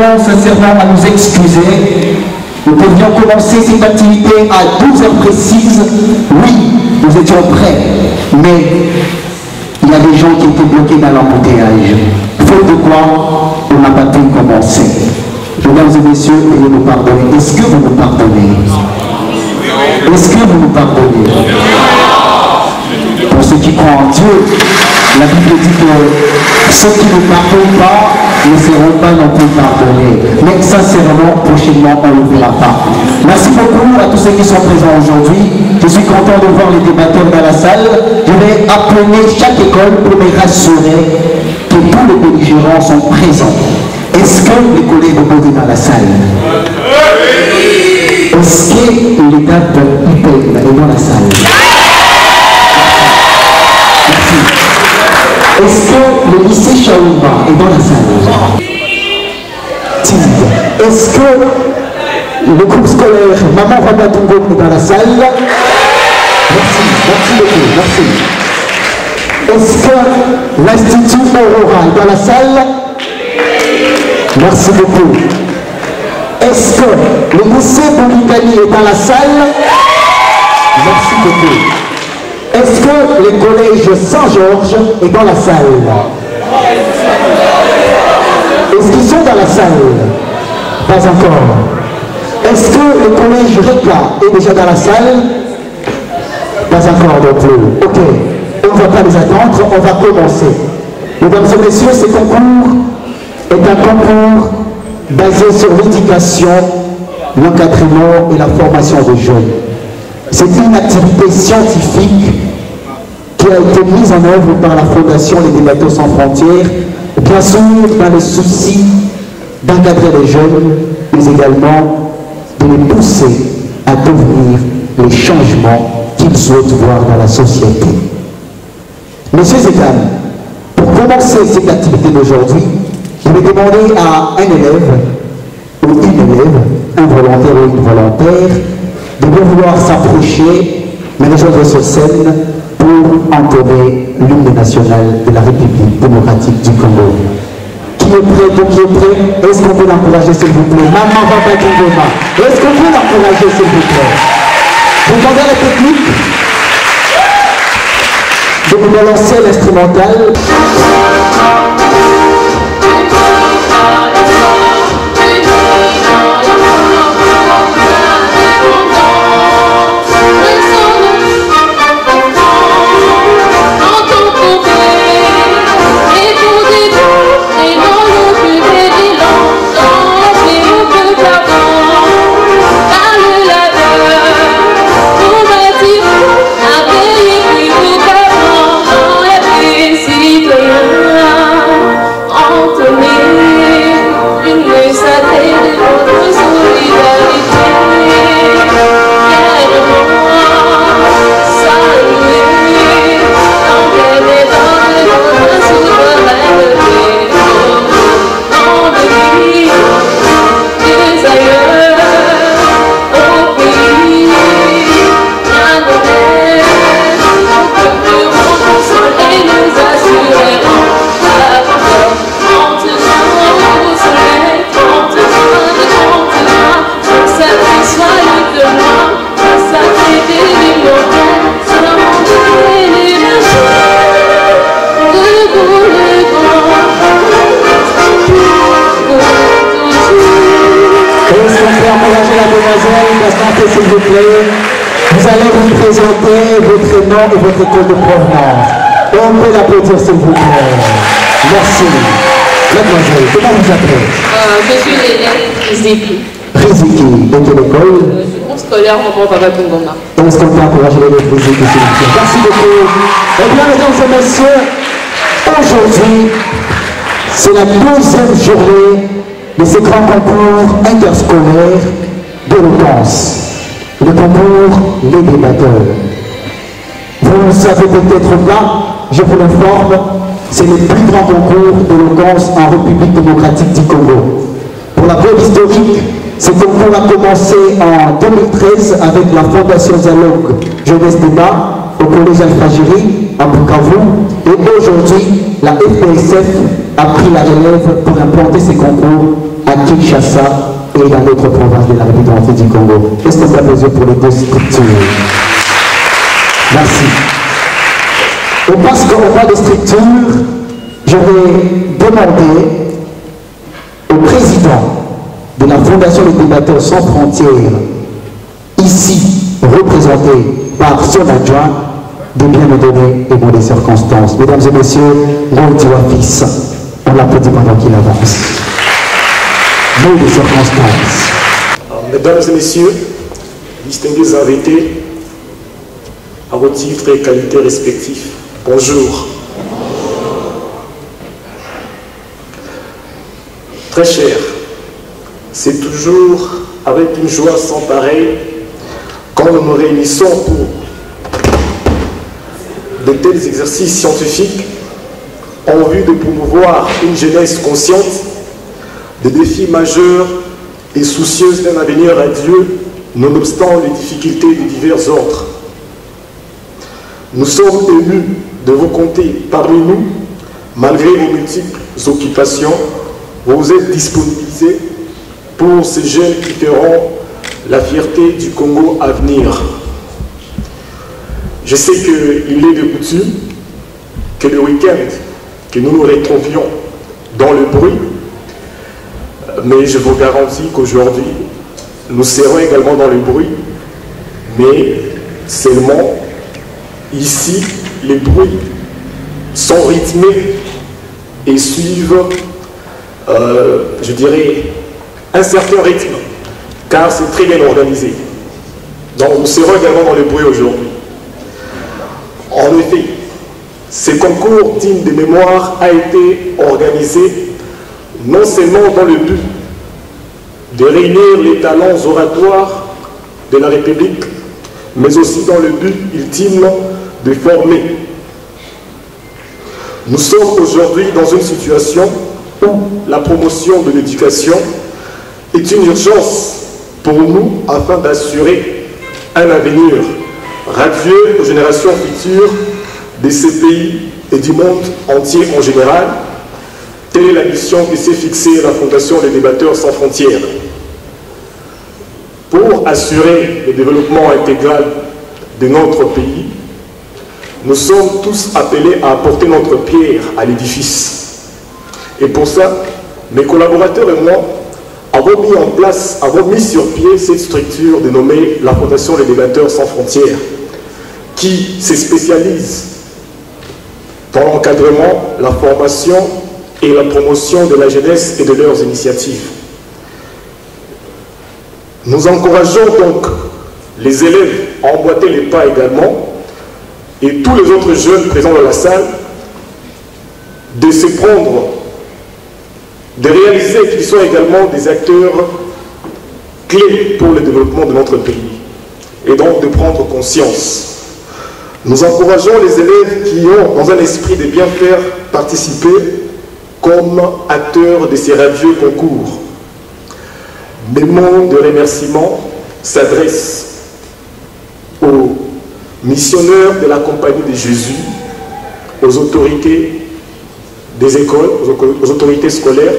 demandons sincèrement à nous excuser. Nous devions commencer cette activité à 12h précises. Oui, nous étions prêts, mais il y a des gens qui étaient bloqués dans l'embouteillage. Faute de quoi, on n'a pas pu commencer. Mesdames et messieurs, veuillez nous pardonner. Est-ce que vous nous pardonnez? Est-ce que vous nous pardonnez? Pour ceux qui croient en Dieu, la Bible dit que ceux qui ne pardonnent pas ne seront pas non plus pardonnés. Mais sincèrement, prochainement, on ne le verra pas. Merci beaucoup à tous ceux qui sont présents aujourd'hui. Je suis content de voir les débatteurs dans la salle. Je vais appeler chaque école pour me rassurer que tous les belligérants sont présents. Est-ce que les collègues vont venir dans la salle? Est-ce que les dates IPM est dans la salle? Merci. Est-ce que le lycée Chaoumba est dans la salle? Est-ce que le groupe scolaire Maman Rabatungo est dans la salle? Merci, merci beaucoup, merci. Est-ce que l'Institut Aurora est dans la salle? Merci beaucoup. Est-ce que le lycée Boligani est dans la salle? Merci beaucoup. Est-ce que le collège Saint-Georges est dans la salle? Est-ce qu'ils sont dans la salle? Pas encore. Est-ce que le collège Reka est déjà dans la salle? Pas encore non plus. Ok. On ne va pas les attendre, on va commencer. Mesdames et messieurs, ce concours est un concours basé sur l'éducation, l'encadrement et la formation des jeunes. C'est une activité scientifique qui a été mise en œuvre par la Fondation Les Débatteurs Sans Frontières, bien sûr dans le souci d'encadrer les jeunes, mais également de les pousser à devenir les changements qu'ils souhaitent voir dans la société. Messieurs et dames, pour commencer cette activité d'aujourd'hui, je vais demander à un élève, ou une élève, un volontaire ou une volontaire, de bien vouloir s'approcher, mais rejoindre sur scène pour entonner l'hymne national de la République démocratique du Congo. Qui est prêt? Donc qui est prêt? Est-ce qu'on peut l'encourager s'il vous plaît? Maman Rabatungo. Est-ce qu'on peut l'encourager s'il vous plaît? Vous demandez la technique de vous balancer l'instrumental. S'il vous plaît, vous allez vous présenter votre nom et votre école de provenance. Et on peut l'applaudir s'il vous plaît. Merci. Mademoiselle, comment vous appelez? Je suis l'élève Riziki. Riziki, de quelle école? Du groupe scolaire Maman Rabatungo. Est-ce qu'on peut encourager l'élève Riziki s'il vous plaît? Merci beaucoup. Eh bien, mesdames et messieurs, aujourd'hui, c'est la 12e journée de ce grand concours interscolaire d'éloquence. Le concours Les Débatteurs. Vous ne savez peut-être pas, je vous l'informe, c'est le plus grand concours d'éloquence en République démocratique du Congo. Pour la brève historique, ce concours a commencé en 2013 avec la Fondation Dialogue Jeunesse Débat au collège Alfagiri à Bukavu. Et aujourd'hui, la FPSF a pris la relève pour implanter ces concours à à Kinshasa et dans d'autres provinces de la République du Congo. Est-ce que ça besoin pour les deux structures? Merci. Et parce qu'on voit des structures, je vais demander au président de la Fondation des débatteurs sans frontières, ici représenté par son adjoint, de bien me donner et des circonstances. Mesdames et messieurs, Rodiwa fils, on l'applaudit pendant qu'il avance. Mots des circonstances. Mesdames et messieurs, distingués invités, à vos titres et qualités respectifs, bonjour. Très cher, c'est toujours avec une joie sans pareille quand nous nous réunissons pour de tels exercices scientifiques en vue de promouvoir une jeunesse consciente des défis majeurs et soucieuse d'un avenir radieux, nonobstant les difficultés de divers ordres. Nous sommes émus de vous compter parmi nous, malgré vos multiples occupations. Vous êtes disponibilisés pour ces jeunes qui feront la fierté du Congo à venir. Je sais qu'il est de coutume que le week-end, que nous nous retrouvions dans le bruit, mais je vous garantis qu'aujourd'hui, nous serons également dans le bruit, mais seulement ici, les bruits sont rythmés et suivent, je dirais, un certain rythme, car c'est très bien organisé. Donc nous serons également dans le bruit aujourd'hui. En effet, ce concours digne de mémoire a été organisé non seulement dans le but de réunir les talents oratoires de la République, mais aussi dans le but ultime de former. Nous sommes aujourd'hui dans une situation où la promotion de l'éducation est une urgence pour nous afin d'assurer un avenir radieux aux générations futures de ces pays et du monde entier en général. Telle est la mission qui s'est fixée la Fondation des débatteurs sans frontières. Pour assurer le développement intégral de notre pays, nous sommes tous appelés à apporter notre pierre à l'édifice. Et pour ça, mes collaborateurs et moi avons mis sur pied cette structure dénommée la Fondation des débatteurs sans frontières, qui se spécialise dans l'encadrement, la formation et la promotion de la jeunesse et de leurs initiatives. Nous encourageons donc les élèves à emboîter les pas également et tous les autres jeunes présents dans la salle de se prendre, de réaliser qu'ils sont également des acteurs clés pour le développement de notre pays et donc de prendre conscience. Nous encourageons les élèves qui ont, dans un esprit de bien faire, participé comme acteurs de ces radieux concours. Mes mots de remerciement s'adressent aux missionnaires de la Compagnie de Jésus, aux autorités des écoles, aux autorités scolaires,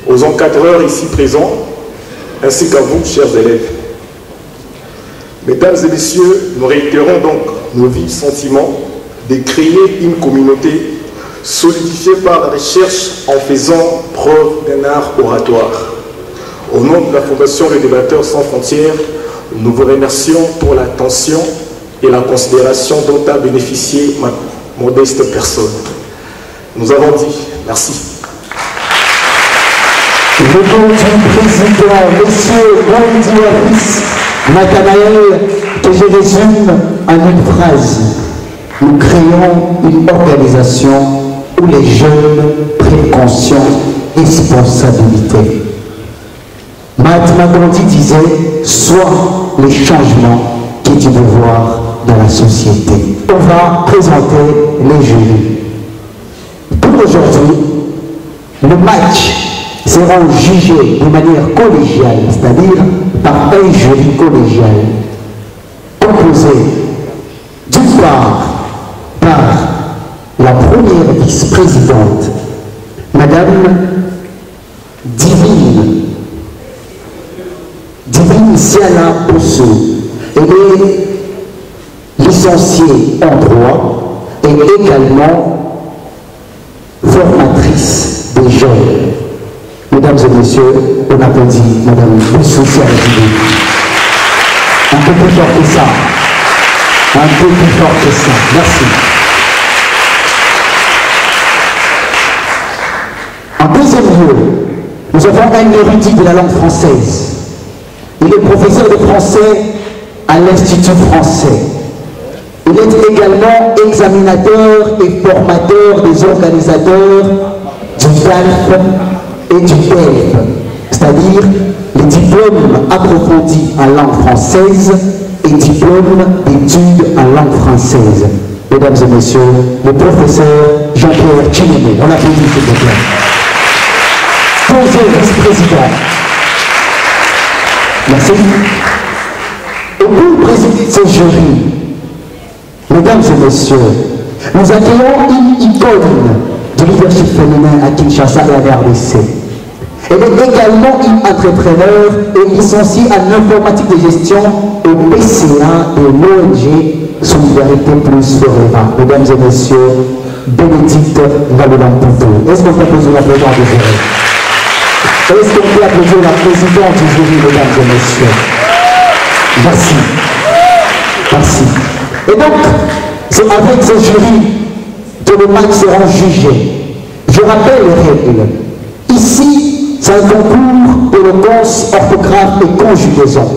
aux encadreurs ici présents, ainsi qu'à vous, chers élèves. Mesdames et messieurs, nous réitérons donc nos vifs sentiments de créer une communauté solidifiée par la recherche en faisant preuve d'un art oratoire. Au nom de la Fondation des débatteurs sans frontières, nous vous remercions pour l'attention et la considération dont a bénéficié ma modeste personne. Nous avons dit merci. Le nom du président, M. Rodiwa fils, Nathanaël, que je résume en une phrase. Nous créons une organisation où les jeunes prennent conscience responsabilité. Mahatma Gandhi disait « Sois les changements que tu veux voir dans la société ». On va présenter les jurys. Pour aujourd'hui, le match sera jugé de manière collégiale, c'est-à-dire par un jury collégial, composé d'une part par la première vice-présidente, Madame Divine Siana Bosso. Elle est licenciée en droit et également formatrice des jeunes. Mesdames et messieurs, on applaudit Madame Bosso Siana. Un peu plus fort que ça. Un peu plus fort que ça. Merci. En deuxième lieu, nous avons un érudit de la langue française. Il est professeur de français à l'Institut français. Il est également examinateur et formateur des organisateurs du DALF et du DELF, c'est-à-dire les diplômes approfondis en langue française et diplômes d'études en langue française. Mesdames et messieurs, le professeur Jean-Pierre Chiméné. On l'applaudit, s'il vous plaît. Deuxième vice-président. Merci. Et pour présider ce jury, mesdames et messieurs, nous accueillons une icône du leadership féminin à Kinshasa et à la RDC. Elle est également une entrepreneur et licenciée en informatique de gestion au PCA de l'ONG Solidarité Plus Forever. Mesdames et messieurs, Bénédicte Valolamputo. Est-ce qu'on peut applaudir la présidente du jury? Est-ce qu'on peut applaudir la présidente du jury, mesdames et messieurs? Merci. Merci. Et donc, c'est avec ce jury que les matchs seront jugés. Je rappelle les règles. Ici, c'est un concours d'éloquence, orthographe et conjugaison.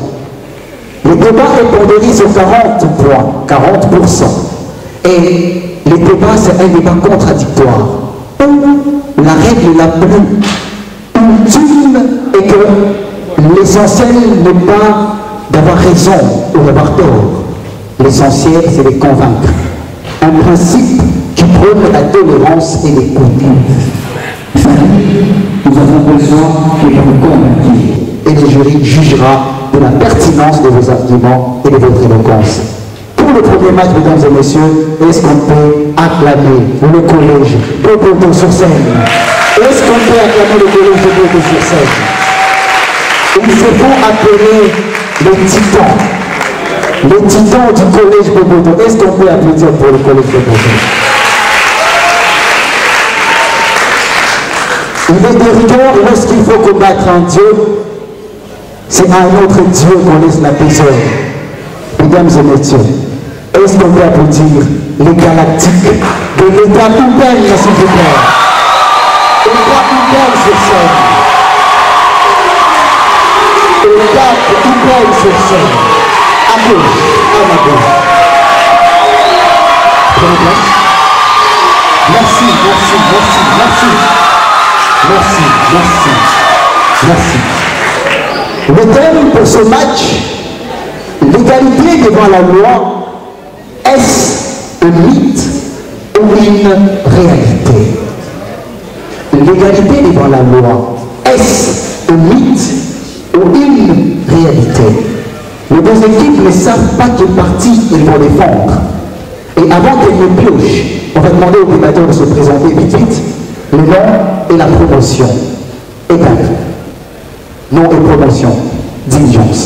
Le débat est pondéré sur 40 points, 40%. Et le débat, c'est un débat contradictoire. La règle la plus ultime est que l'essentiel n'est pas d'avoir raison ou d'avoir tort. L'essentiel, c'est de convaincre. Un principe qui prône la tolérance et l'écoute. Nous avons besoin de vous convaincre. Et le jury jugera de la pertinence de vos arguments et de votre éloquence. Pour le premier match, mesdames et messieurs, est-ce qu'on peut acclamer le collège Boboto sur scène? Est-ce qu'on peut acclamer le collège Boboto sur scène? Ils se font appeler les titans. Les titans du collège Boboto. Est-ce qu'on peut applaudir pour le collège Boboto? Il est de rigueur lorsqu'il faut combattre un Dieu, c'est à un autre Dieu qu'on laisse la paix. Mesdames et messieurs, est-ce qu'on peut applaudir les galactiques de l'État Oubel, s'il vous plaît? L'État Oubel sur scène. L'État Oubel sur scène. À gauche, à ma gauche. Prenez place. Merci, merci, merci, merci. Merci, merci, merci. Le thème pour ce match, l'égalité devant la loi, est-ce un mythe ou une réalité? L'égalité devant la loi, est-ce un mythe ou une réalité? Les deux équipes ne savent pas quel parti ils vont défendre. Et avant qu'elles ne piochent, on va demander aux débatteurs de se présenter vite vite. Le nom et la promotion. Égal. Nom et promotion. Diligence.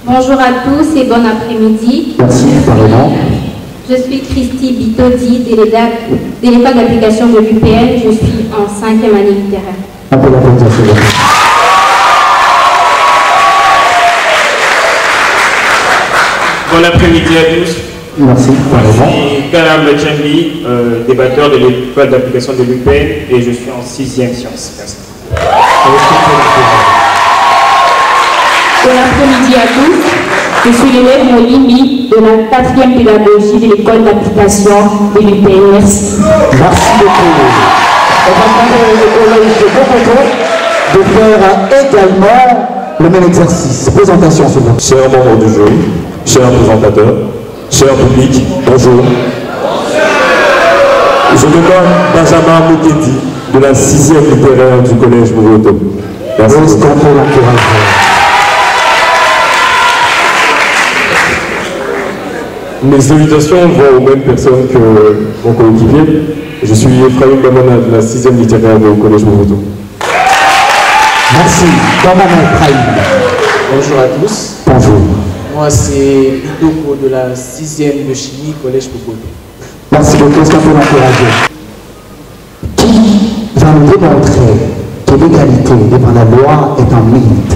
Bonjour à tous et bon après-midi. Merci, pardon. Je suis Christy Bitodi, déléguée d'application de l'UPN. Je suis en 5e année littéraire. Un peu d'applaudissements, s'il vous plaît. Bon après-midi à tous. Merci, pardon. Je suis Kalam Bachambi, débatteur de l'école d'application de l'UPN et je suis en 6e sciences. Merci. Bon après-midi à tous. Je suis l'élève Molimi de la 4e pédagogie de l'école d'application de l'UPN. Merci. Merci beaucoup. On va demander au collège de Boboto de faire également le même exercice. Présentation, s'il vous plaît. Chers membres du jury, chers présentateurs, cher public, bonjour. Je me nomme Benjamin Moukedi de la 6e littéraire du collège Boboto. Merci. Est-ce qu'on peut l'encourager? Mes salutations vont aux mêmes personnes que mon coéquipier. Je suis Ephraim Bamana de la 6e littéraire du collège Boboto. Merci. Domaine Brahim. Bonjour à tous. Bonjour. Moi, c'est Idoko de la 6e de chimie, Collège Popodo. Merci beaucoup. Est-ce qu'on peut l'encourager? Qui va nous démontrer que l'égalité devant la loi est un mythe?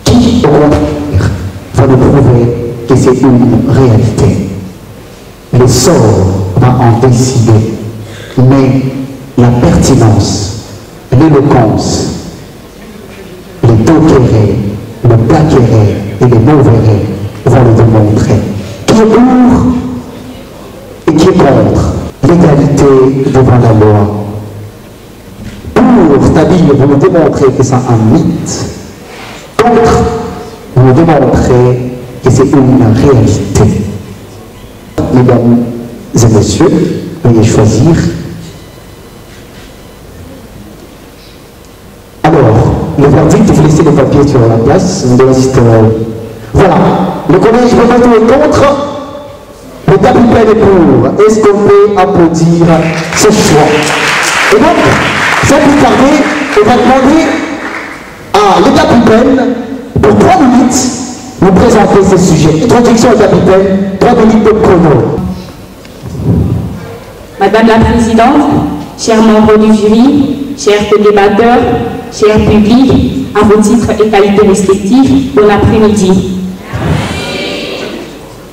Qui, au contraire, va nous prouver que c'est une réalité? Le sort va en décider, mais la pertinence, l'éloquence, les doquérés, le plaquéré et les mauvais vont le démontrer. Qui est pour et qui est contre l'égalité devant la loi? Pour, c'est-à-dire vous nous démontrez que c'est un mythe. Contre, vous nous démontrez que c'est une réalité. Mesdames et messieurs, veuillez choisir. Alors, le verdict, vous laissez les papiers sur la place. Voilà, le collège Popodo est contre, le capitaine est pour. Est-ce qu'on peut applaudir ce choix? Et donc, sans plus tarder, on va demander à le capitaine, pour 3 minutes, nous présenter ce sujet. Introduction au capitaine, 3 minutes de chrono. Madame la Présidente, chers membres du jury, chers débatteurs, chers publics, à vos titres et qualités respectifs, bon après-midi.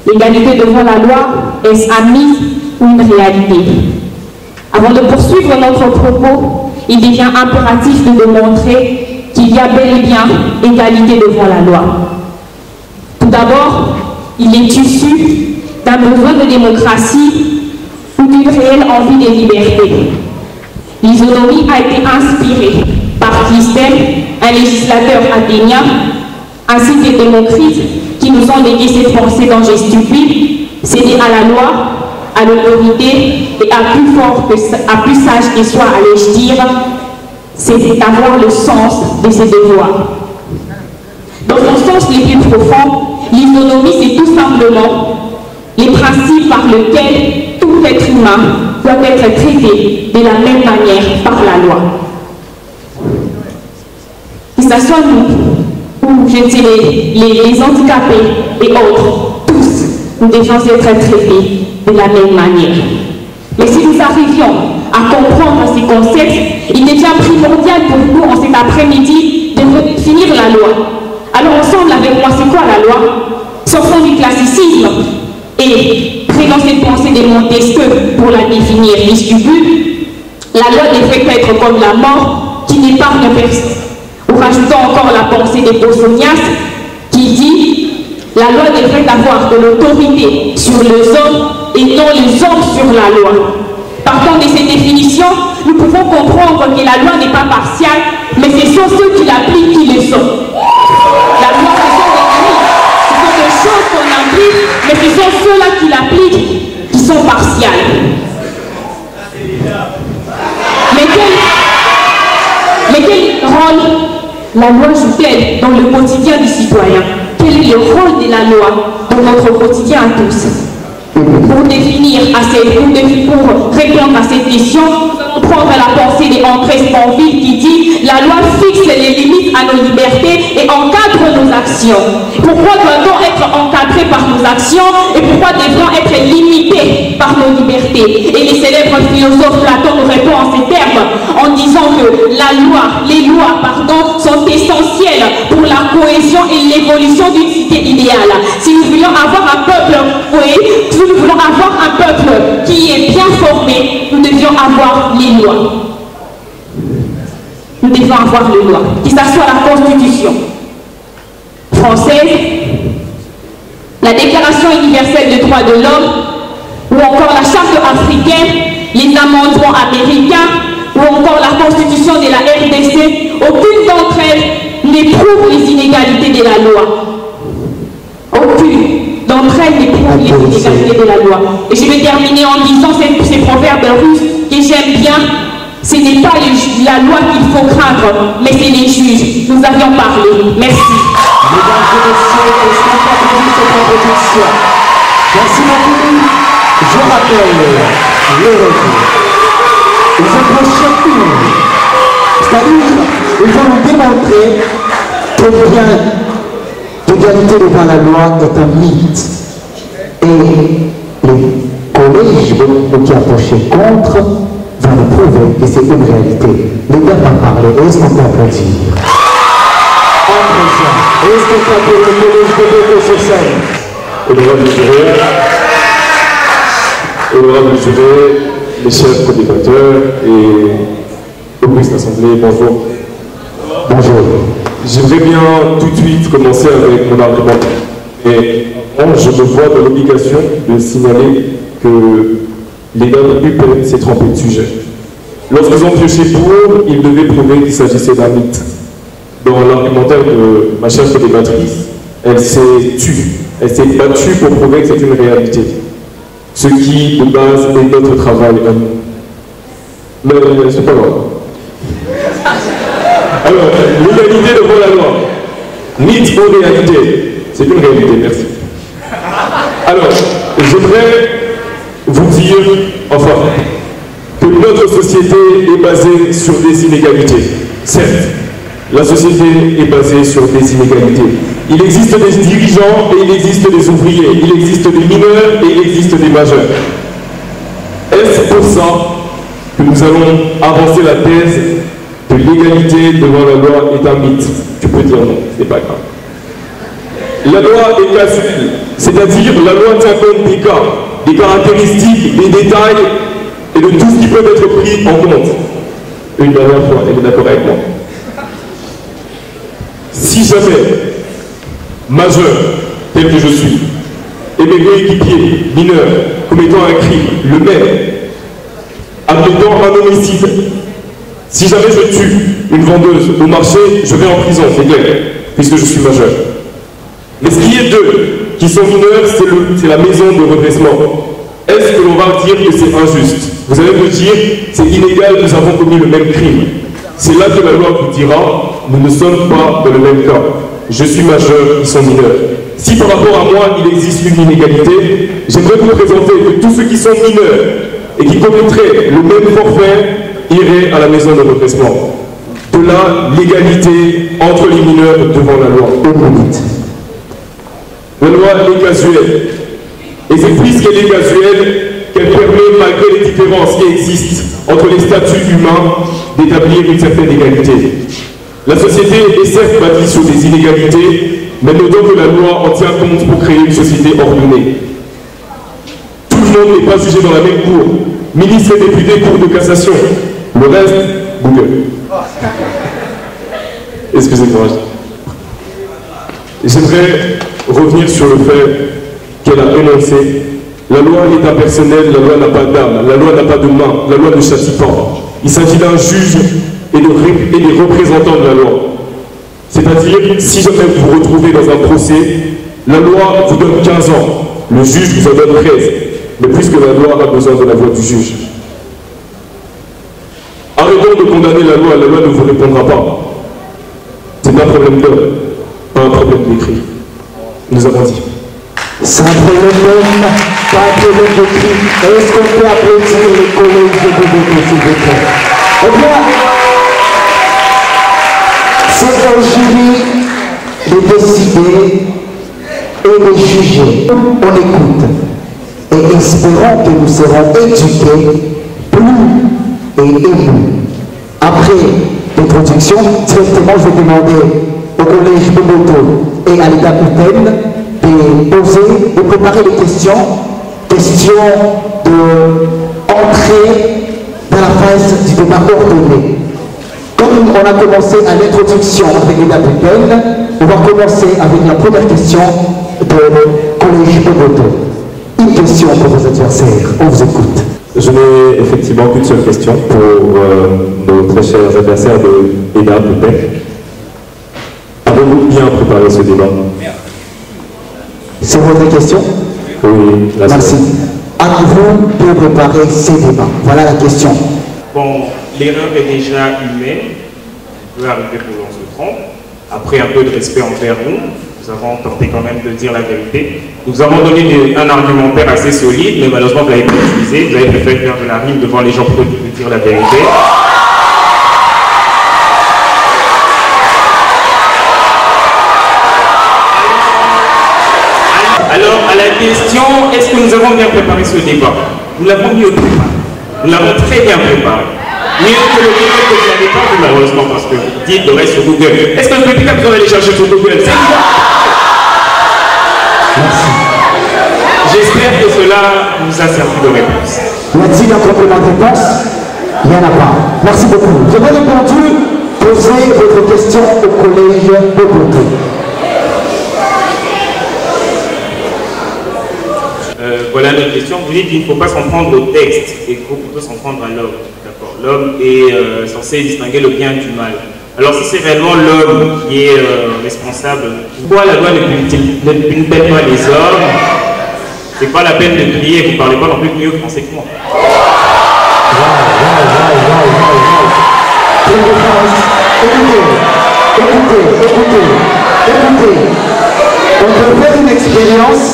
L'égalité devant la loi, est-ce un mythe ou une réalité? Avant de poursuivre notre propos, il devient impératif de démontrer qu'il y a bel et bien égalité devant la loi. Tout d'abord, il est issu d'un besoin de démocratie ou d'une réelle envie de liberté. L'isonomie a été inspirée par Clisthène, un législateur athénien, ainsi que des Démocrites qui nous ont légué ces pensées dont j'ai stupide, céder à la loi, à l'autorité et à plus sage qu'il soit, allais-je dire, c'est d'avoir le sens de ses devoirs. Dans son sens le plus profond, l'isonomie, c'est tout simplement les principes par lesquels tout être humain doit être traité de la même manière par la loi. Que ce soit nous, ou je dirais les handicapés et autres, tous, nous devons être traités de la même manière. Mais si nous arrivions à comprendre ces concepts, il devient primordial pour nous en cet après-midi de redéfinir la loi. Alors ensemble avec moi, c'est quoi la loi? Sortons du classicisme et prenons cette pensée de Montesquieu pour la définir. Du but, la loi devrait être comme la mort qui n'épargne personne. Ou rajoutons encore la pensée de Pausanias qui dit la loi devrait avoir de l'autorité sur les hommes et non les hommes sur la loi. Partant de ces définitions, nous pouvons comprendre que la loi n'est pas partiale, mais ce sont ceux qui l'appliquent qui le sont. La loi, ce sont des limites, ce sont des choses qu'on applique, mais ce sont ceux-là qui l'appliquent qui sont partiales. Mais quel rôle la loi joue-t-elle dans le quotidien du citoyen? Quel est le rôle de la loi dans notre quotidien à tous? Pour répondre à cette question, nous allons prendre la pensée d'André Sponville qui dit « La loi fixe les limites à nos libertés et encadre nos actions. Pourquoi doit-on être encadré par nos actions et pourquoi devront être limités par nos libertés ?» Et les célèbres philosophes Platon nous répond en ces termes en disant que les lois, sont essentielles pour la cohésion et l'évolution d'une cité idéale. Si nous voulons avoir un peuple, si nous voulons avoir un peuple qui est bien formé, nous devions avoir les lois. Nous devons avoir les lois, que ce soit la Constitution française, la Déclaration universelle des droits de l'homme, ou encore la Charte africaine, les amendements américains, ou encore la Constitution de la RDC. Aucune d'entre elles n'éprouve les inégalités de la loi. Aucune d'entre elles n'éprouve les inégalités de la loi. Et je vais terminer en disant ces proverbes russes que j'aime bien. Ce n'est pas la loi qu'il faut craindre, mais c'est les juges. Nous avions parlé. Merci. Mesdames et messieurs, est-ce qu'on peut applaudir cette introduction? Merci beaucoup. Je rappelle les règles. Nous avons chacune C'est-à-dire, il faut nous démontrer que bien l'égalité devant la loi est un mythe. Et les collèges qui approchaient contre vont nous prouver que c'est une réalité. Les gars vont parler. Est-ce qu'on peut applaudir? Est-ce qu'on peut applaudir le collège de Boko sur scène? Honorable juré, mes chers co-débatteurs et auguste assemblée, bonjour. Bonjour. J'aimerais bien tout de suite commencer avec mon argument. Et je me vois dans l'obligation de signaler que l'État UPN s'est trompé de sujet. Lorsqu'ils ont pioché pour, ils devaient prouver qu'il s'agissait d'un mythe. Dans l'argumentaire de ma chère co-débattrice, elle s'est tue. Elle s'est battue pour prouver que c'est une réalité. Ce qui, de base, est notre travail. Mais c'est pas grave. Alors, l'égalité devant la loi. Mythe ou réalité? C'est une réalité, merci. Alors, j'aimerais vous dire, enfin, que notre société est basée sur des inégalités. Certes, la société est basée sur des inégalités. Il existe des dirigeants et il existe des ouvriers. Il existe des mineurs et il existe des majeurs. Est-ce pour ça que nous allons avancer la thèse que l'égalité devant la loi est un mythe? Tu peux dire non, c'est pas grave. La loi est casuelle, c'est-à-dire la loi tient compte des cas, des caractéristiques, des détails et de tout ce qui peut être pris en compte. Une dernière fois, elle est d'accord avec moi. Si jamais, majeur, tel que je suis, et mes coéquipiers mineurs commettant un crime, le même, admettant un homicide, si jamais je tue une vendeuse au marché, je vais en prison, c'est clair, puisque je suis majeur. Mais ce qui est d'eux, qui sont mineurs, c'est la maison de redressement. Est-ce que l'on va dire que c'est injuste? Vous allez me dire, c'est inégal, nous avons commis le même crime. C'est là que la loi vous dira, nous ne sommes pas dans le même cas. Je suis majeur, ils sont mineurs. Si par rapport à moi, il existe une inégalité, j'aimerais vous présenter que tous ceux qui sont mineurs et qui commettraient le même forfait iraient à la maison de redressement. De là, l'égalité entre les mineurs devant la loi. La loi est casuelle. Et c'est puisqu'elle est casuelle qu'elle permet, malgré les différences qui existent entre les statuts humains, d'établir une certaine égalité. La société est certes bâtie sur des inégalités, mais notons que la loi en tient compte pour créer une société ordonnée. Tout le monde n'est pas jugé dans la même cour. Ministre et député, cour de cassation. Le reste, Google. Excusez-moi. J'aimerais revenir sur le fait qu'elle a énoncé. La loi est impersonnelle, la loi n'a pas d'âme, la loi n'a pas de main, la loi ne châtie pas. Il s'agit d'un juge et des représentants de la loi. C'est-à-dire, si jamais vous vous retrouvez dans un procès, la loi vous donne 15 ans, le juge vous en donne 13. Mais puisque la loi a besoin de la voix du juge. Arrêtons de condamner la loi ne vous répondra pas. C'est un problème d'homme, pas un problème d'écrit. Nous avons dit. C'est un problème d'homme, pas un problème d'écrit. Est-ce qu'on peut applaudir les collèges de Boko, s'il vous plaît? Eh bien, c'est au jury de décider et de juger. On écoute. Et espérons que nous serons éduqués plus et émus. Après l'introduction, directement je vais demander au collège Boboto et à l'État UPN de préparer les questions d'entrée dans la phase du débat ordonné. Comme on a commencé à l'introduction avec l'État UPN, on va commencer avec la première question du collège Boboto. Une question pour vos adversaires, on vous écoute. Je n'ai effectivement qu'une seule question pour nos très chers adversaires de l'État UPN. Avez-vous bien préparé ce débat? C'est votre question? Oui, merci. Avez-vous bien préparé ces débats? Voilà la question. Bon, l'erreur est déjà humaine. On peut arriver pour l'on se trompe. Après un peu de respect envers nous, nous avons tenté quand même de dire la vérité. Nous avons donné un argumentaire assez solide, mais malheureusement vous l'avez pas utilisé. Vous avez préféré faire de la rime devant les gens pour dire la vérité. question, est-ce que nous avons bien préparé ce débat? Nous l'avons mieux préparé. Nous l'avons très bien préparé. Mieux que le débat que vous n'avez pas vu malheureusement parce que vous dites le reste sur Google. Est-ce que le public a besoin d'aller chercher sur Google? C'est évident. Merci. J'espère que cela nous a servi de réponse. Y a-t-il un complément de réponse? Il n'y en a pas. Merci beaucoup. Vous avez répondu. Posez votre question au collège de Beauté. Voilà notre question. Vous dites qu'il ne faut pas s'en prendre au texte et qu'il faut plutôt s'en prendre à l'homme. D'accord. L'homme est censé distinguer le bien du mal. Alors si c'est réellement l'homme qui est responsable, pourquoi la loi ne punit-elle pas les hommes? C'est pas la peine de crier, vous ne parlez pas non plus mieux français que moi. Écoutez. On peut faire une expérience.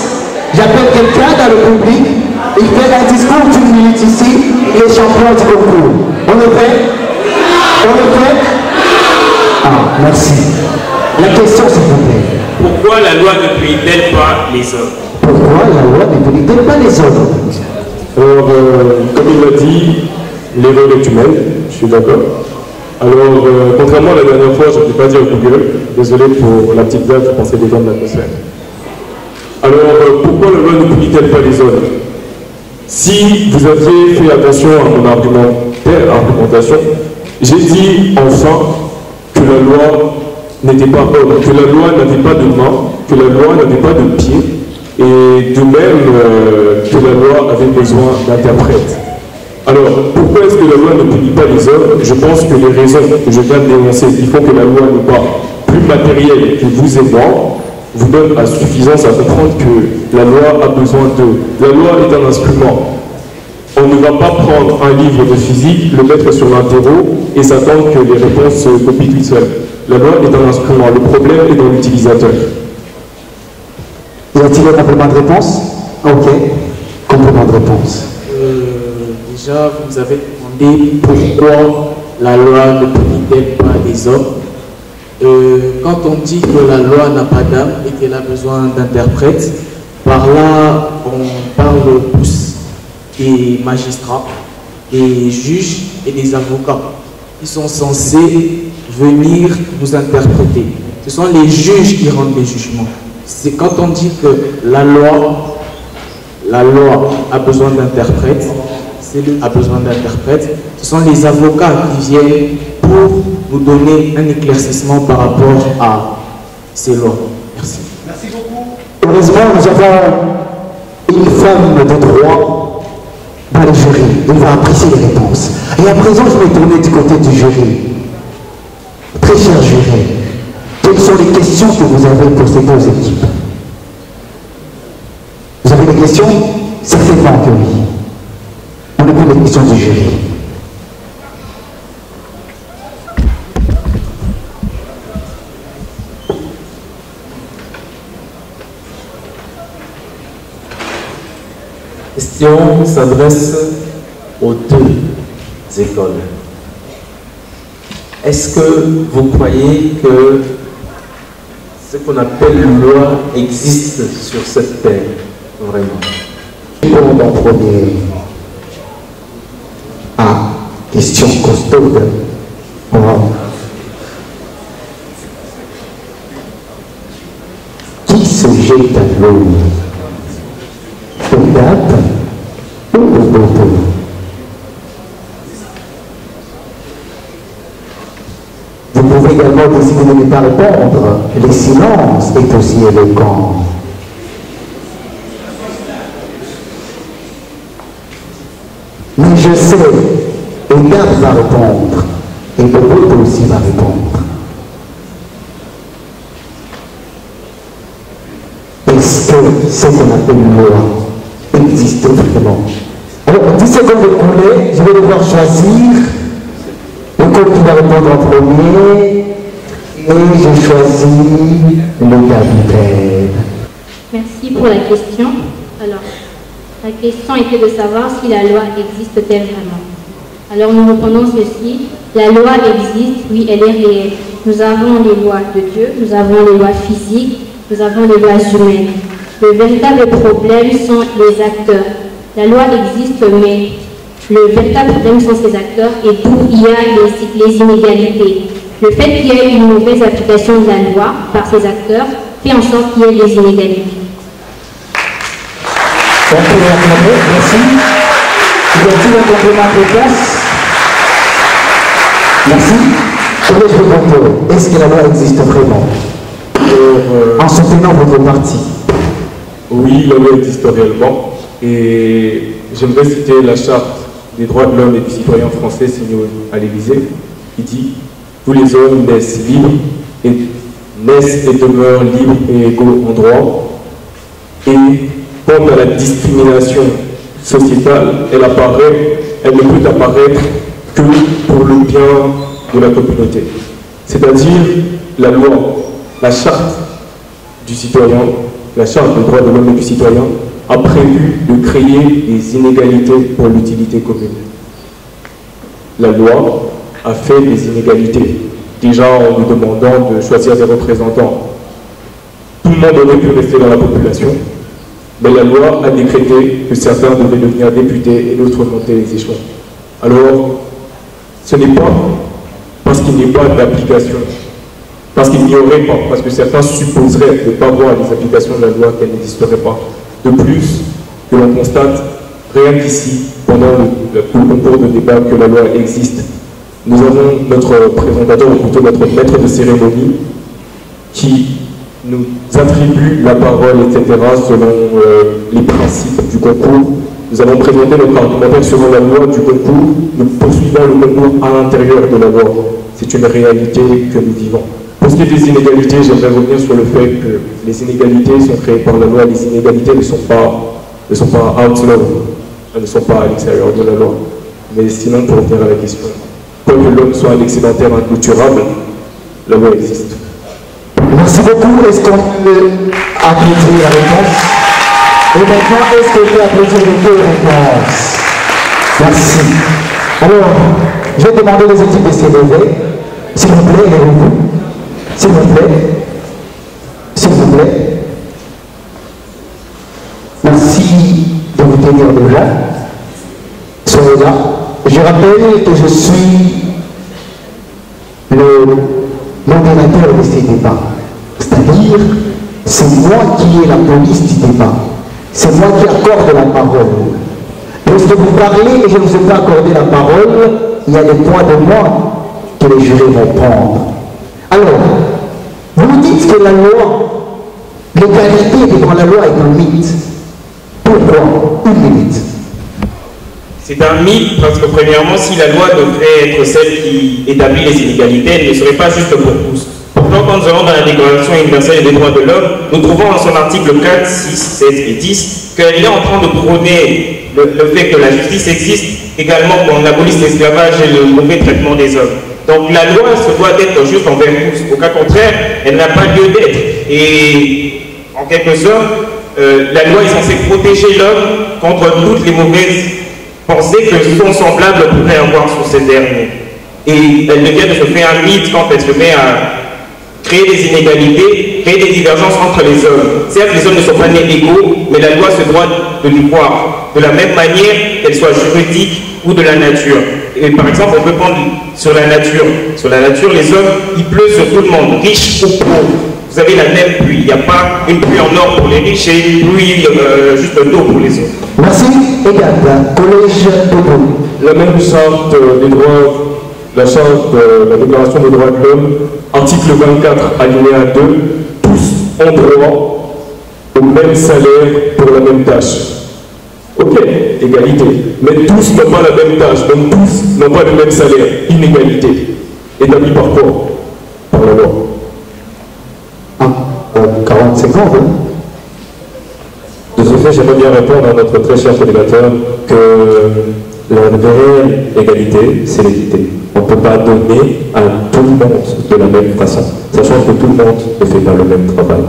J'appelle quelqu'un dans le public, il fait un discours d'une minute ici, il est champion du concours. On le fait? Ah, merci. La question, s'il vous plaît. Pourquoi la loi ne punit-elle pas les hommes? Pourquoi la loi ne punit-elle pas les hommes? Alors, comme il l'a dit, l'erreur est humaine, je suis d'accord. Alors, contrairement à la dernière fois, je ne vais pas dire Google, désolé pour la petite date, je pensais déjà de l'atmosphère. Alors, pourquoi la loi ne punit-elle pas les hommes? Si vous aviez fait attention à mon argumentation, j'ai dit enfin que la loi n'était pas homme, que la loi n'avait pas de main, que la loi n'avait pas de pied, et de même que la loi avait besoin d'interprètes. Alors, pourquoi est-ce que la loi ne punit pas les hommes? Je pense que les raisons que je viens de dénoncer, qui font que la loi n'est pas plus matérielle que vous et moi, vous donne à suffisance à comprendre que la loi a besoin d'eux. La loi est un instrument. On ne va pas prendre un livre de physique, le mettre sur l'interro et s'attendre que les réponses se copient toutes seules. La loi est un instrument. Le problème est dans l'utilisateur. Y a-t-il un complément de réponse? Ok. Complément de réponse. Déjà, vous avez demandé pourquoi la loi ne punit-elle pas les hommes. Quand on dit que la loi n'a pas d'âme et qu'elle a besoin d'interprètes, par là, on parle plus des magistrats, des juges et des avocats qui sont censés venir nous interpréter. Ce sont les juges qui rendent les jugements. C'est quand on dit que la loi a besoin d'interprètes, ce sont les avocats qui viennent pour nous donner un éclaircissement par rapport à ces lois. Merci. Merci beaucoup. Heureusement, nous avons une femme de droit dans le jury. Elle va apprécier les réponses. Et à présent, je vais tourner du côté du jury. Très cher jury, quelles sont les questions que vous avez pour ces deux équipes? Vous avez des questions? Certainement que oui. On écoute les questions du jury. La question s'adresse aux deux écoles. Est-ce que vous croyez que ce qu'on appelle loi existe sur cette terre, vraiment? En premier. Ah, question costaude. Wow. Qui se jette à l'eau? Le date ou le bateau? Vous pouvez également décider de ne pas répondre. Le silence est aussi éloquent. Mais je sais, Edgar va répondre, et Bobo aussi va répondre. Est-ce que ce qu'on appelle une loi existe vraiment? Alors, 10 secondes de couler, je vais devoir choisir l'école qui va répondre en premier, et je choisis le capitaine. Merci pour la question. Alors, la question était de savoir si la loi existe-t-elle vraiment. Alors nous répondons ceci. La loi existe, oui, elle est réelle. Nous avons les lois de Dieu, nous avons les lois physiques, nous avons les lois humaines. Le véritable problème sont les acteurs. La loi existe, mais le véritable problème sont ces acteurs et d'où il y a les inégalités. Le fait qu'il y ait une mauvaise application de la loi par ces acteurs fait en sorte qu'il y ait des inégalités. Merci. Y a-t-il un complément de classe? Merci. Collège de Gonto, est-ce que la loi existe vraiment? En soutenant votre parti. Oui, la loi existe réellement. Et j'aimerais citer la charte des droits de l'homme et du citoyen français signée à l'Élysée, qui dit « Tous les hommes naissent libres et demeurent libres et égaux en droit. » Et quant à la discrimination sociétale, elle ne peut apparaître que pour le bien de la communauté. C'est-à-dire la loi, la charte du citoyen, la charte des droits de l'homme et du citoyen a prévu de créer des inégalités pour l'utilité commune. La loi a fait des inégalités, déjà en nous demandant de choisir des représentants. Tout le monde aurait pu rester dans la population, mais la loi a décrété que certains devaient devenir députés et d'autres monter les échelons. Alors, ce n'est pas parce qu'il n'y a pas d'application, parce qu'il n'y aurait pas, parce que certains supposeraient de ne pas voir les applications de la loi qu'elle n'existerait pas. De plus, que l'on constate rien qu'ici, pendant le concours de débat, que la loi existe. Nous avons notre présentateur, ou plutôt notre maître de cérémonie, qui nous attribue la parole, etc., selon les principes du concours. Nous avons présenté notre argumentaire selon la loi du concours. Nous poursuivons le concours à l'intérieur de la loi. C'est une réalité que nous vivons. Pour ce qui est des inégalités, j'aimerais revenir sur le fait que les inégalités sont créées par la loi. Les inégalités ne sont pas outlaw, elles ne sont pas à l'extérieur de la loi. Mais sinon, pour revenir à la question, quoi que l'homme soit un excédentaire incouturable, la loi existe. Merci beaucoup. Est-ce qu'on peut applaudir la réponse? Et maintenant, est-ce qu'on peut applaudir les deux réponses? Merci. Alors, je vais demander aux équipes de se lever. S'il vous plaît, levez-vous. S'il vous plaît. S'il vous plaît. Merci de vous tenir déjà. Soyez là. Je rappelle que je suis le modérateur de ces débats. C'est-à-dire, c'est moi qui ai la police du débat. C'est moi qui accorde la parole. Lorsque vous parlez et je ne vous ai pas accordé la parole, il y a des points de moi que les jurés vont prendre. Alors, vous nous dites que la loi, l'égalité devant la loi est un mythe. Pourquoi une limite? C'est un mythe parce que premièrement, si la loi devrait être celle qui établit les inégalités, elle ne serait pas juste pour tous. Pourtant, quand nous allons dans la Déclaration universelle des droits de l'homme, nous trouvons dans son article 4, 6, 7 et 10 qu'elle est en train de prôner le fait que la justice existe également qu'on abolisse l'esclavage et le mauvais traitement des hommes. Donc la loi se doit d'être juste envers tous. Au cas contraire, elle n'a pas lieu d'être. Et en quelque sorte, la loi est censée protéger l'homme contre toutes les mauvaises pensées que son semblable pourrait avoir sur ces derniers. Et elle devient de se faire un mythe quand elle se met à créer des inégalités, créer des divergences entre les hommes. Certes, les hommes ne sont pas nés égaux, mais la loi se doit de les voir de la même manière, qu'elle soit juridique ou de la nature. Et par exemple, on peut prendre sur la nature. Sur la nature, les hommes, il pleut sur tout le monde, riches ou pauvres. Vous avez la même pluie. Il n'y a pas une pluie en or pour les riches et une pluie juste d'eau pour les autres. Merci. Égal, collège de La même charte des droits, la charte de la Déclaration des droits de l'homme, article 24, alinéa 2, tous ont droit au même salaire pour la même tâche. Ok, égalité. Mais tous n'ont pas la même tâche, donc tous n'ont pas le même salaire. Inégalité. Établie par quoi? Par la loi. 40 secondes. De ce fait, j'aimerais bien répondre à notre très cher débatteur que la réelle égalité, c'est l'équité. On ne peut pas donner à tout le monde de la même façon, sachant que tout le monde ne fait pas le même travail.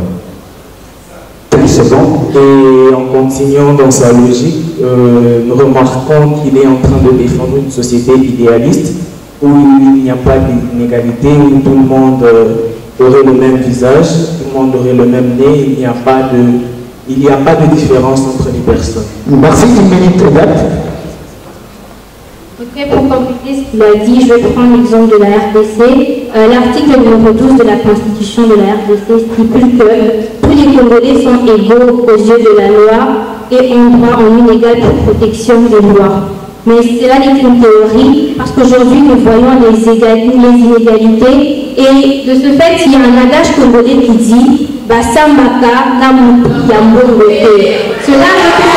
30 secondes. Et en continuant dans sa logique, nous remarquons qu'il est en train de défendre une société idéaliste où il n'y a pas d'inégalité, où tout le monde aurait le même visage, tout le monde aurait le même nez, il n'y a pas il n'y a pas de différence entre les personnes. Merci, une minute exacte. Ok, pour compléter ce qu'il a dit, je vais prendre l'exemple de la RDC. L'article numéro 12 de la Constitution de la RDC stipule que tous les Congolais sont égaux aux yeux de la loi et ont droit en une égale protection des lois. Mais cela n'est qu'une théorie, parce qu'aujourd'hui nous voyons les inégalités, et de ce fait, il y a un adage congolais qui dit Basambaka Namutu Yambongote. Cela veut tout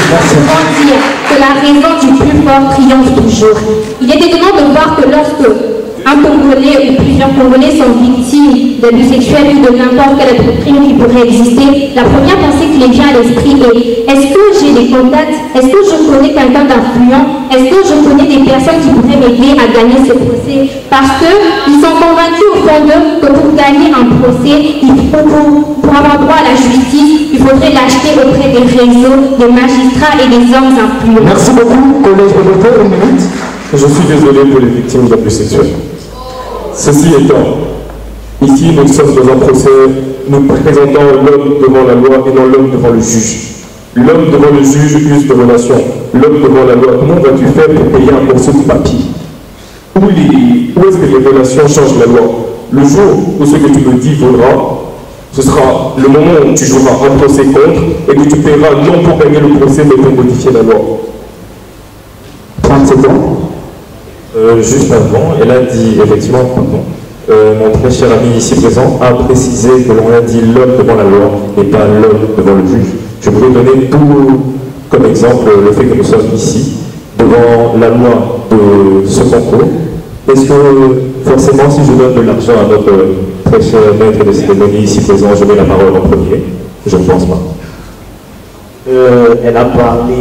simplement dire que la raison du plus fort triomphe toujours. Il est étonnant de voir que lorsque un Congolais ou plusieurs Congolais sont victimes d'abus sexuels ou de n'importe quel autre crime qui pourrait exister, la première pensée qui les vient à l'esprit est: est-ce que j'ai des contacts? Est-ce que je connais quelqu'un d'influent? Est-ce que je connais des personnes qui pourraient m'aider à gagner ce procès? Parce qu'ils sont convaincus au fond d'eux que pour gagner un procès, pour avoir droit à la justice, il faudrait l'acheter auprès des réseaux, des magistrats et des hommes influents. Merci beaucoup, collège de voter, une minute. Je suis désolé pour les victimes d'abus sexuels. Ceci étant, ici nous sommes dans un procès, nous présentons l'homme devant la loi et non l'homme devant le juge. L'homme devant le juge use de relations. L'homme devant la loi, comment vas-tu faire pour payer un morceau de papier? Où est-ce que les relations changent la loi? Le jour où ce que tu me dis vaudra, ce sera le moment où tu joueras un procès contre et que tu paieras non pour gagner le procès mais pour modifier la loi. 30 secondes. Juste avant, elle a dit, effectivement, mon très cher ami ici présent a précisé que l'on a dit l'homme devant la loi et pas l'homme devant le juge. Je voudrais donner tout comme exemple le fait que nous sommes ici, devant la loi de ce concours. Est-ce que forcément, si je donne de l'argent à notre très cher maître de cérémonie ici présent, je mets la parole en premier? Je ne pense pas. Elle a parlé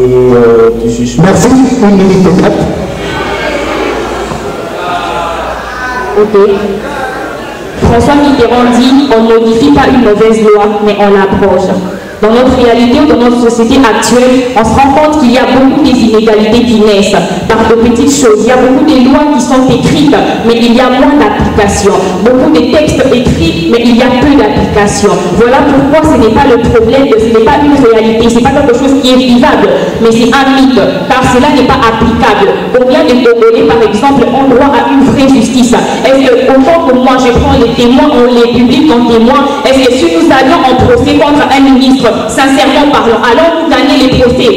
du juge. Merci, une minute exacte. Ok. François Mitterrand dit on ne modifie pas une mauvaise loi, mais on l'abroge. Dans notre réalité ou dans notre société actuelle, on se rend compte qu'il y a beaucoup des inégalités qui naissent par de petites choses. Il y a beaucoup de lois qui sont écrites, mais il y a moins d'application. Beaucoup de textes écrits, mais il y a peu d'application. Voilà pourquoi ce n'est pas le problème, ce n'est pas une réalité, ce n'est pas quelque chose qui est vivable, mais c'est un mythe, car cela n'est pas applicable. Combien de Congolais, par exemple, ont droit à une vraie justice? Est-ce que, autant que moi, je prends les témoins, on les publie comme témoins, est-ce que si nous allions en procès contre un ministre, sincèrement parlant, allons-nous gagner les procès?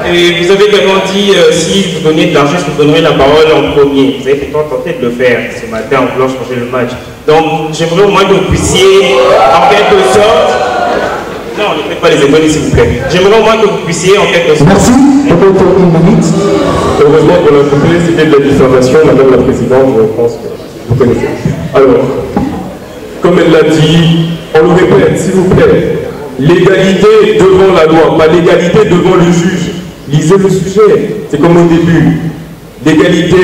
Et vous avez également dit, si vous donnez de l'argent, je vous donnerai la parole en premier. Vous avez tenté de le faire ce matin en voulant changer le match. Donc, j'aimerais au moins que vous puissiez, en quelque sorte... Non, ne faites pas les étonner, s'il vous plaît. J'aimerais au moins que vous puissiez, en quelque sorte... Merci. Peut-être une minute. Heureusement pour la publicité de la diffamation, Madame la Présidente, je pense que vous connaissez. Alors, comme elle l'a dit, on le répète, s'il vous plaît, l'égalité devant la loi, pas l'égalité devant le juge. Lisez le sujet, c'est comme au début. L'égalité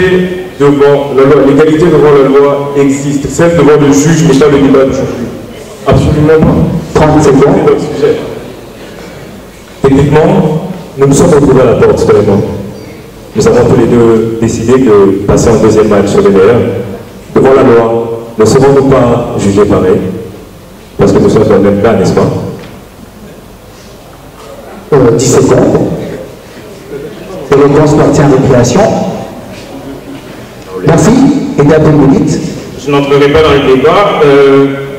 devant la loi, l'égalité devant la loi existe. Celle devant le juge n'est pas le débat d'aujourd'hui. Absolument pas. 30 secondes. C'est le sujet. Techniquement, nous nous sommes retrouvés à la porte, vraiment. Nous avons tous les deux décidé de passer en deuxième match sur les meilleurs. Devant la loi, ne serons-nous pas jugés pareil? Parce que nous sommes dans le même cas, n'est-ce pas? 10 secondes. Et le grand partie en récréation. Merci. Et bien 2 minutes. Je n'entrerai pas dans le débat,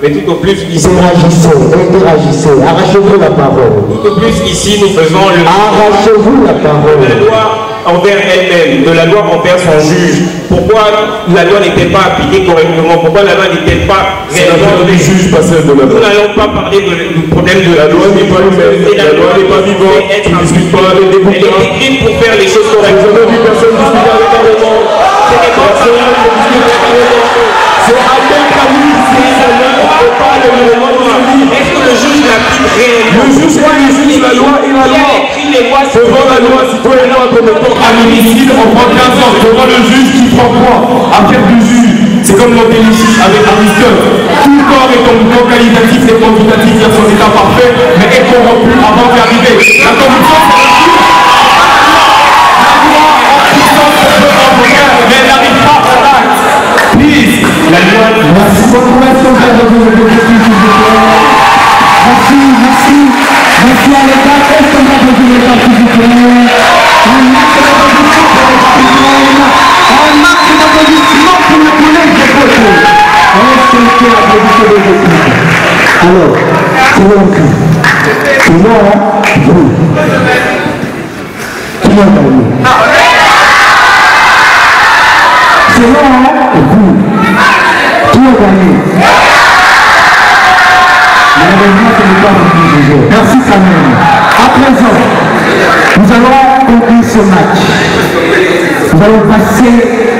mais tout au plus ici... Interagissez. Arrachez-vous la parole. Tout au plus ici, nous faisons le... Arrachez-vous la parole. La loi envers elle-même, de la loi envers son juge. Pourquoi la loi n'était pas appliquée correctement? Pourquoi la loi n'était pas réellement... Les juges passaient de la loi. Nous n'allons pas parler du problème de la loi. La loi n'est pas humaine, la loi n'est pas vivante, tu ne discutes pas avec des bouquins. Elle est écrite pour faire les choses correctement. Vous avez vu personne discuter avec un moment. C'est à peine famille, est-ce que le juge l'applique réellement? le juge la loi et la loi. Devant la loi, si toi et moi commettons un homicide, on prend 15 ans. Devant le juge, qui prend quoi? Affaire du juge. C'est comme dans Téléchis avec Aristote. Tout corps est en qualitatif et quantitatif, il y a son état parfait, mais est corrompu avant d'y arriver. La corruption, c'est le juge. La loi en puissance peut avoir, mais elle n'arrive pas à l'acte. Please. Merci, bonne conversion, frère de Dieu, s'il vous plaît. Merci, merci. Merci à l'État, est-ce qu'on va poser l'État, s'il vous plaît? Un max d'applaudissements pour l'État humaine. Un max d'applaudissements pour le collège de Côté. Est-ce qu'on peut applaudir les équipes? Alors, c'est mon cri. C'est moi, hein? Oui. Qui m'a gagné? C'est moi, hein? Oui. Qui a gagné? Malheureusement, ce n'est pas vous qui. Merci Samuel. À présent, nous allons conclure ce match. Nous allons passer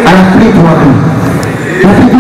à la plaidoirie.